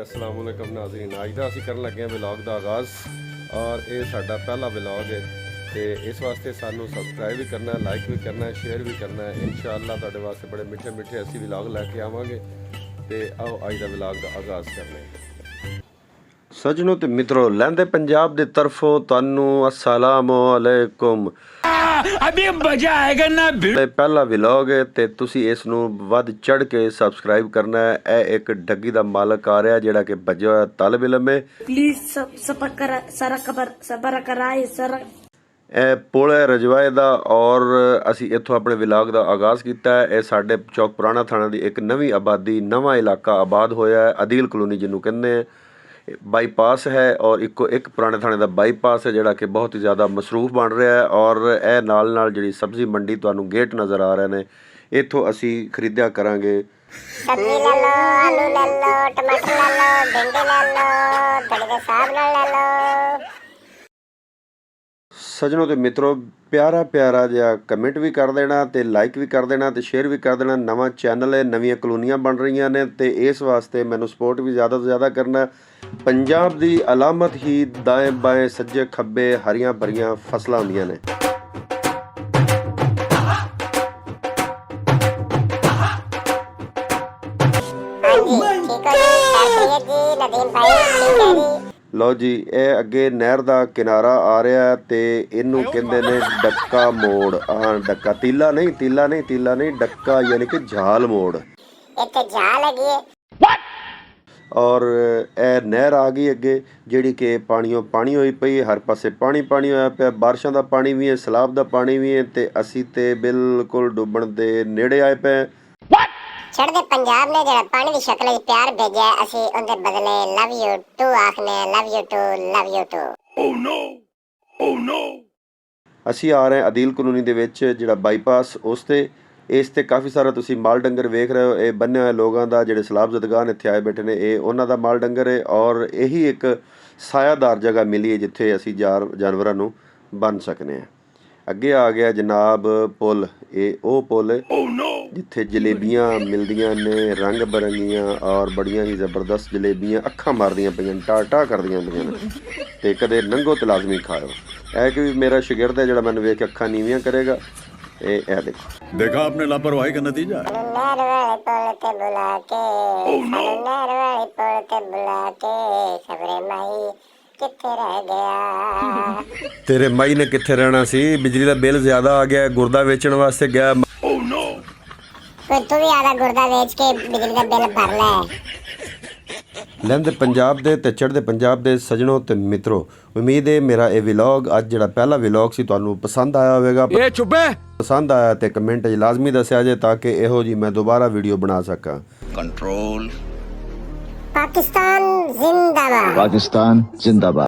अस्सलाम वालेकुम नाज़रीन। अज का असीं करन लगे व्लॉग का आगाज़ और ये साडा पहला व्लॉग है तो इस वास्ते सानू सबसक्राइब भी करना है, लाइक भी करना है, शेयर भी करना है। इंशाअल्लाह तुहाडे वास्ते बड़े मिठे मिठे असीं व्लॉग लैके आवांगे। तो आओ अज का व्लॉग का आगाज़ करने। सजनों ते मित्रों, लहंदे पंजाब की तरफों तुहानू अस्सलाम वालेकुम। अभी मजा आएगा ना। पहला व्लॉग है तो तुसी इस नू वध चढ़ के सबसक्राइब करना है। यह एक डग्गी का मालक आ रहा जिहड़ा कि भज्जा होया तालिब इलम है। प्लीज पुल है रजवाए का और असी इत्थों अपने व्लॉग का आगाज़ किया है। यह साडे चौक पुराना थाना की एक नवी आबादी नवा इलाका आबाद होया है, अदील कलोनी जिन्हों कहते हैं। बाईपास है और एक पुराने थाने का बाईपास है जिहड़ा कि बहुत ही ज़्यादा मसरूफ बन रहा है। और यह नाल नाल जिहड़ी सब्जी मंडी तुहानू गेट नज़र आ रहे हैं, इत्थों असी खरीदिया करांगे। सब्जी ले लो, आलू ले लो, टमाटर ले लो, भिंडी ले लो, थोड़ी दे साग ले लो। सजनों ते मित्रों, प्यारा प्यारा जिहा कमेंट भी कर देना ते लाइक भी कर देना ते शेयर भी कर देना। नवा चैनल है, नवीं कलोनियां बन रही ने ते इस वास्ते मैनू सपोर्ट भी ज़्यादा तो ज़्यादा करना। पंजाब की अलामत ही दाएं बाएं सज्जे खब्बे हरियां भरियां फसलां होंदियां ने। लो जी, ये अगे नहर का किनारा आ रहा है तो इनू कहते ने डक्का मोड़। हाँ, डक्का तीला नहीं डक्का यानी कि झाल मोड़। और ए नहर आ गई अगे जिहड़ी कि पानियों पानी होई पई, हर पासे पानी पानी होया पिया। बारिशां दा पानी भी है, सैलाब दा पानी भी है ते असी ते बिल्कुल डुबण दे नेड़े आए पे। चढ़दे पंजाब ने जेड़ा पानी दी शक्ल विच प्यार भेजा है, असी उनदे बदले लव यू टू आखने, love you too, love you too. Oh no, oh no. असी आ रहे हैं अदील कलोनी दे विच जिहड़ा बाईपास उस ते इस ते काफ़ी सारा तुसी माल डंगर वेख रहे हो। ये बन्ने हुए लोगों का जिहड़े सलाब जदगान इत्थे आए बैठे ने, ये उन्हां दा माल डंगर है। और यही एक सायादार जगह मिली है जिथे असी जानवरां नूं बन सकने हैं। अगे आ गया जनाब पुल, ये वो पुल है जिथे जलेबियां मिलदियां ने रंग बरंगियां और बड़ियां ही ज़बरदस्त जलेबियां अखां मारदियां पईयां, टाटा करदियां पईयां ने। ते कदे नंगो ते लाजमी खाओ। है कि मेरा शिगिरद है जिहड़ा मैनूं वेख के अखां नीवियां करेगा। ए देखो, देखा आपने लापरवाही का नतीजा। तेरे माई ने कित्थे रहना सी, बिजली का बिल ज्यादा आ गया, गुर्दा वेचण वास्ते गया। तू भी आधा गुर्दा बेच के बिजली का बिल भर ले। लहंदे पंजाब दे ते चढ़दे पंजाब दे सजनों ते मित्रों, उम्मीद है मेरा ये व्लॉग अज जिहड़ा पहला व्लॉग सी तुहानू पसंद आया होवेगा। पसंद आया तो कमेंट लाजमी दस्या जे ताकि इहो जी मैं दोबारा वीडियो बना सका। कंट्रोल। पाकिस्तान जिंदाबाद। पाकिस्तान जिंदाबाद।